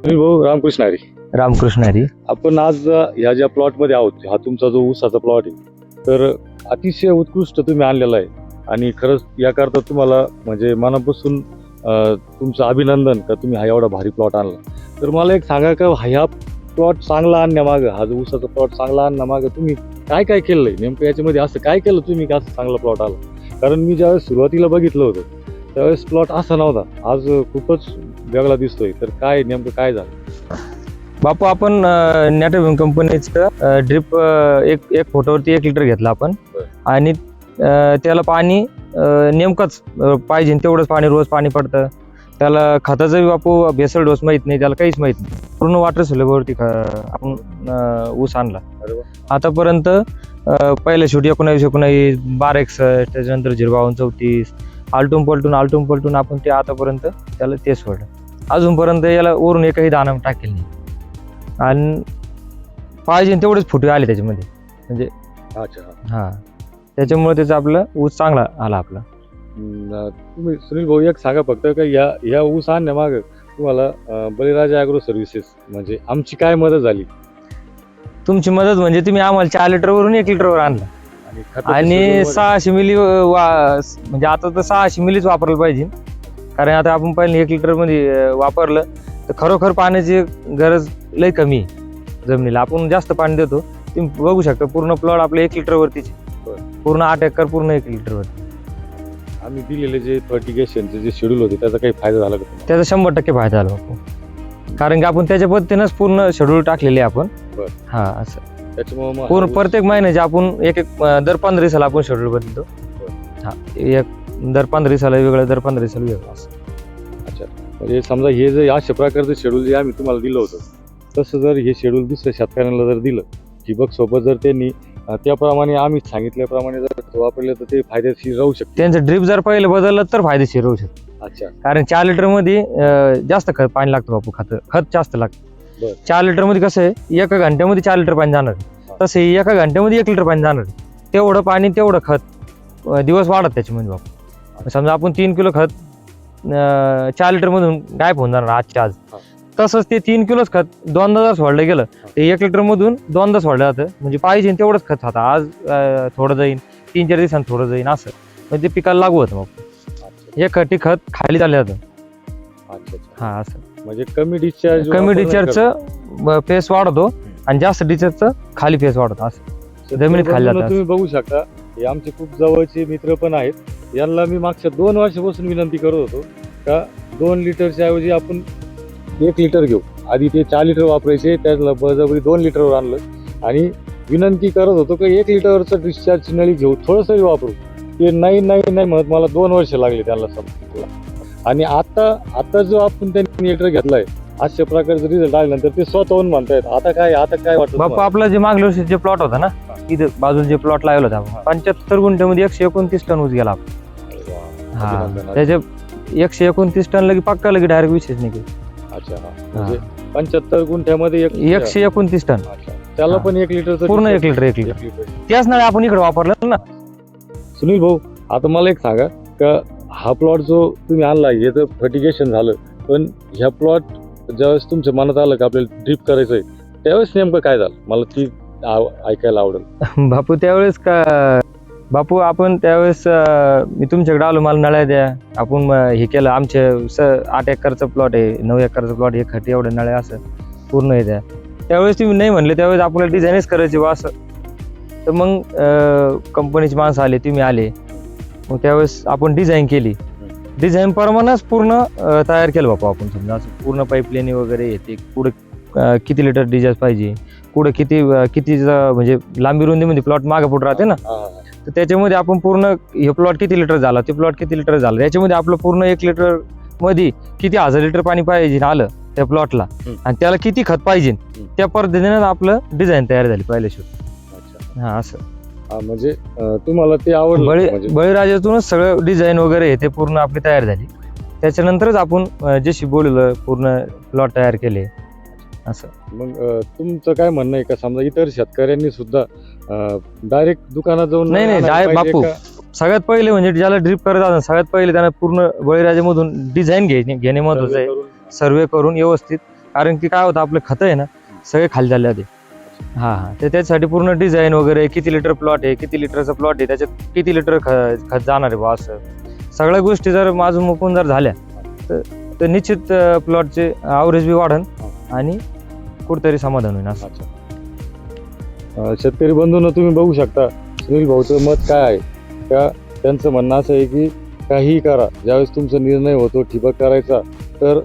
सुनील भाऊ, रामकृष्ण हरी. रामकृष्ण हरी. आपण आज ह्या ज्या प्लॉट मध्ये आहोत, हा तुमचा जो ऊसाचा प्लॉट आहे, तर अतिशय उत्कृष्ट तुम्ही आणलेला आहे आणि खरंच याकरता तुम्हाला म्हणजे मनापासून तुमचं अभिनंदन का तुम्ही हा एवढा भारी प्लॉट आणला. तर मला एक सांगा का ह्या प्लॉट चांगला आणण्यामागं, हा जो ऊसाचा प्लॉट चांगला आणण्यामागं तुम्ही काय काय केलंय नेमकं, याच्यामध्ये असं काय केलं तुम्ही का असं चांगला प्लॉट आला? कारण मी ज्यावेळेस सुरुवातीला बघितलं होतं त्यावेळेस प्लॉट असा नव्हता, आज खूपच वेगळा दिसतोय. तर काय नेमकं काय झालं? बापू, आपण नॅटोविंग कंपनीचं ड्रिप एक फोटोवरती 1 लिटर घेतला आपण आणि त्याला पाणी नेमकंच पाहिजे तेवढंच पाणी, रोज पाणी पडतं त्याला. खताचं बापू बेसल डोस माहीत नाही, त्याला काहीच माहीत नाही. पूर्ण वॉटर सोल्युबलवरती आपण ऊस आणला आतापर्यंत. पहिल्या शेवटी 19 1261, त्याच्यानंतर 05234 आलटून पलटून आपण ते आतापर्यंत त्याला ते सोडलं. अजूनपर्यंत याला वरून एकही दाणा टाकेल नाही आणि पाहिजे तेवढेच फुटवे आले त्याच्यामध्ये म्हणजे. हा, त्याच्यामुळे त्याचा आपला ऊस चांगला आला आपला. तुम्ही सुनील भाऊ एक सांगा फक्त का या ऊस आणण्यामागं तुम्हाला बळीराजा ॲग्रो सर्व्हिसेस म्हणजे आमची काय मदत झाली? तुमची मदत म्हणजे तुम्ही आम्हाला 4 लिटरवरून 1 लिटरवर आणला आणि 600 मिली म्हणजे आता तर 600 मिलीच वापरलं पाहिजे. कारण आता आपण पहिले 1 लिटर मध्ये वापरलं तर खरोखर पाण्याची गरज लय कमी आहे जमिनीला. आपण जास्त पाणी देतो. तुम्ही बघू शकता पूर्ण प्लॉट आपलं 1 लिटर वरतीच, पूर्ण 8 एकर पूर्ण 1 लिटर वरती. आम्ही दिलेले जे फर्टिगेशनचे जे शेड्यूल होते त्याचा काही फायदा झाला का? त्याचा 100% फायदा झाला बापू. कारण की आपण त्याच्या पद्धतीनंच पूर्ण शेड्यूल टाकलेले आपण. हा, असं त्याच्यामुळे पूर्ण प्रत्येक महिन्याचे आपण एक दर 15 दिवसाला आपण शेड्यूल बदलतो. हा, एक दर 15 दिवसाला वेगळं, दर 15 दिवसाला वेगळं असं. अच्छा, म्हणजे समजा हे जे अशा प्रकारचं शेड्यूल जे आम्ही तुम्हाला दिलं होतं तसं जर हे शेड्यूल दुसऱ्या शेतकऱ्यांना जर दिलं, ठिबक सोबत जर त्यांनी त्याप्रमाणे आम्ही सांगितल्याप्रमाणे जर वापरले तर ते फायदेशीर राहू शकते. त्यांचं ड्रिप जर पहिले बदललं तर फायदेशीर राहू शकतं. अच्छा, कारण 4 लिटर मध्ये जास्त पाणी लागतं बापू. खत जास्त लागतं. 4 लिटर मध्ये कसं आहे, 1 घंट्यामध्ये 4 लिटर पाणी जाणार. तसे 1 घंट्यामध्ये 1 लिटर पाणी जाणार. तेवढं पाणी तेवढं खत दिवस वाढत त्याच्यामध्ये बापू. समजा आपण 3 किलो खत 4 लिटर मधून गायब होऊन जाणार आजच्या आज. तसंच ते 3 किलोच खत 2दा जर सोडलं गेलं ते 1 लिटर मधून 2दा सोडलं जातं. म्हणजे पाहिजे तेवढंच खत आता आज थोडं जाईन, 3-4 दिवसांनी थोडं जाईन, असं म्हणजे ते पिकाला लागू होतं मग. हे खत खाली चाललं जातं. हा, असं म्हणजे कमी डिस्चार्जचं फेस वाढतो आणि जास्त डिस्चार्जचं खाली फेस वाढतो, असं जमिनीत खाली जातं. तुम्ही बघू शकता हे आमचे खूप जवळचे मित्र पण आहेत. यांना मी मागच्या 2 वर्षापासून विनंती करत होतो का 2 लिटरच्या ऐवजी आपण 1 लिटर घेऊ. आधी ते 4 लिटर वापरायचे, त्याला बळजबरी 2 लिटरवर आणलं आणि विनंती करत होतो की 1 लिटरचं डिस्चार्ज नळी घेऊ, थोडंसं वापरू. ते नाही म्हणत मला 2 वर्ष लागले त्यांना समजायला. आणि आता जो आपण त्यांनी लिटर घेतलाय अशा प्रकारचा रिझल्ट आल्यानंतर ते स्वतःहून म्हणतायत आता काय वाटतं बापू? आपला जे मागल्या वर्षी जे प्लॉट होता ना, इथं बाजूला जे प्लॉट लावला होता 75 गुंठ्यामध्ये 129 टन ऊस गेला. हा, त्याच्या 129 टन लगे पक्का लगे डायरेक्ट विशेष नाही. अच्छा, म्हणजे 75 गुंठ्यामध्ये 129 टन. त्याला पण 1 लिटर पूर्ण 1 लिटर. त्याच नळ आपण इकडे वापरलं ना. सुनील भाऊ, आता मला एक सांगा का हा प्लॉट जो तुम्ही आणला हे तर फर्टिगेशन झालं, पण ह्या प्लॉट ज्यावेळेस तुमच्या मनात आलं का आपल्याला ड्रिप करायचंय त्यावेळेस नेमकं काय झालं? मला ती ऐकायला आवडेल. बापू आपण त्यावेळेस मी तुमच्याकडे आलो, मला नळ्या द्या. आपण हे केलं. आमचे 8 एकरचा प्लॉट आहे, 9 एकरचा प्लॉट, 1 खटी एवढ्या नळ्या असं पूर्ण आहे द्या. त्यावेळेस तुम्ही नाही म्हणले, त्यावेळेस आपल्याला डिझाईनच करायची बा असं. तर मग कंपनीची माणसं आले, तुम्ही आले, मग त्यावेळेस आपण डिझाईन केली. डिझाईन प्रमाणेच पूर्ण तयार केलं बापू आपण. समजा असं पूर्ण पाईपलाईन वगैरे येते, पुढे किती लिटर डिझाईन पाहिजे, पुढे किती म्हणजे लांबी रुंदीमध्ये प्लॉट मागे पुढे राहते ना, तर त्याच्यामध्ये आपण पूर्ण हे प्लॉट किती लिटर झाला, ते प्लॉट किती लिटर झाला, याच्यामध्ये आपलं पूर्ण 1 लिटर मध्ये किती 1000 लिटर पाणी पाहिजे आलं त्या प्लॉटला आणि त्याला किती खत पाहिजे, त्या पद्धतीने आपलं डिझाईन तयार झाली पहिल्या शेवटी. हा, असं म्हणजे तुम्हाला ते आवडलं. बळीराजातूनच सगळं डिझाईन वगैरे ते पूर्ण आपली तयार झाली. त्याच्यानंतरच आपण जशी बोललं पूर्ण प्लॉट तयार केले असं. मग तुमचं काय म्हणणं आहे का समजा इतर शेतकऱ्यांनी सुद्धा डायरेक्ट दुकानात जाऊन? नाही बापू, सगळ्यात पहिले म्हणजे ज्याला ड्रिप करत असतात सगळ्यात पहिले त्यांना पूर्ण बळीराजामधून डिझाईन घेणे महत्वाचं आहे. सर्वे करून व्यवस्थित कारण की काय होतं आपलं खतं आहे ना सगळे खाली झाले होते. तर त्याच्यासाठी पूर्ण डिझाईन वगैरे किती लिटर प्लॉट आहे, किती लिटरचा प्लॉट आहे, त्याच्यात किती लिटर खत जाणार आहे बा, असं सगळ्या गोष्टी जर माझून मुकून जर झाल्या तर निश्चित प्लॉटचे ॲव्हरेज बी वाढन आणि कुठेतरी समाधान होईल असं. शेतकरी बंधूंनो तुम्ही बघू शकता सुनील भाऊचं मत काय आहे का. त्यांचं म्हणणं असं आहे की काहीही करा, ज्यावेळेस तुमचा निर्णय होतो ठिबक करायचा तर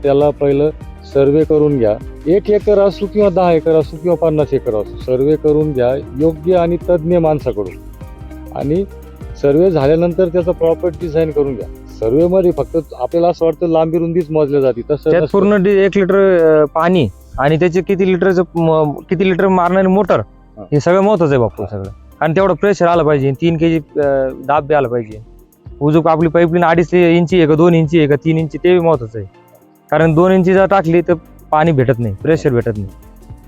त्याला पहिलं सर्वे करून घ्या. 1 एकर असो किंवा 10 एकर असो किंवा 50 एकर असो, सर्वे करून घ्या योग्य आणि तज्ज्ञ माणसाकडून. आणि सर्वे झाल्यानंतर त्याचा प्रॉपर डिझाईन करून घ्या. सर्वेमध्ये फक्त आपल्याला असं वाटतं लांबी रुंदीच मोजल्या जाते, तसं त्यात नसतं. पूर्ण 1 लिटर पाणी आणि त्याचे किती लिटर मारणारी मोटर हे सगळं महत्वाचं आहे बापू सगळं. आणि तेवढं प्रेशर आलं पाहिजे, 3 kg दाब बी आला पाहिजे. उजूक आपली पाईपलाईन 2.5 इंची आहे का 2 इंची आहे का 3 इंची ते महत्वाचं आहे. कारण 2 इंची जर टाकली तर पाणी भेटत नाही, प्रेशर भेटत नाही.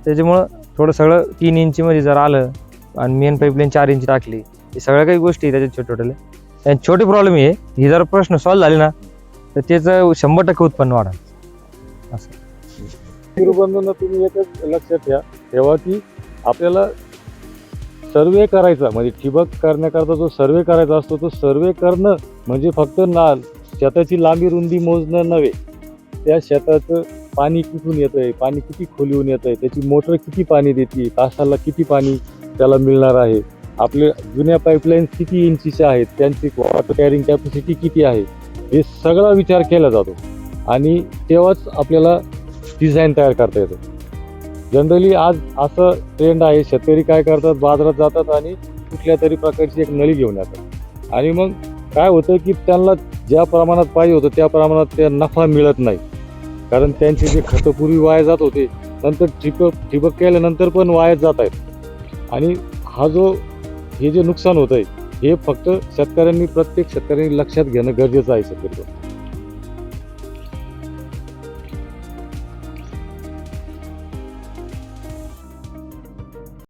त्याच्यामुळं थोडं सगळं 3 इंचीमध्ये जर आलं आणि मेन पाईपलाईन 4 इंची टाकली, हे सगळ्या काही गोष्टी त्याच्यात छोटे आणि छोटे प्रॉब्लेम आहे. ही जर प्रश्न सॉल्व्ह झाले ना तर त्याचं 100% उत्पन्न वाढेल असं. बंधूंना तुम्ही एकच लक्षात ठेवा की आपल्याला सर्वे करायचा म्हणजे ठिबक करण्याकरता जो सर्वे करायचा असतो तो सर्वे करणं म्हणजे फक्त शेताची लांबी रुंदी मोजणं नव्हे, त्या शेताचं पाणी कुठून येतंय, पाणी किती खोलीहून येतंय, त्याची मोटर किती पाणी देते, तासाला किती पाणी त्याला मिळणार आहे, आपले जुन्या पाईपलाईन किती इंचीच्या आहेत, त्यांची वॉटर कॅरिंग कॅपॅसिटी किती आहे, हे सगळा विचार केला जातो आणि तेव्हाच आपल्याला डिझाईन तयार करता येतं. जनरली आज असं ट्रेंड आहे, शेतकरी काय करतात बाजारात जातात आणि कुठल्या तरी प्रकारची एक नळी घेऊन येतात आणि मग काय होतं की त्यांना ज्या प्रमाणात पाहिजे होतं त्या प्रमाणात त्या नफा मिळत नाही. कारण त्यांचे जे खतं पूर्वी वाया जात होते नंतर ठिबक केल्यानंतर पण वाया जात आहेत. आणि हे जे नुकसान होत आहे हे फक्त प्रत्येक शेतकऱ्यांनी लक्षात घेणं गरजेचं आहे शेतकरी.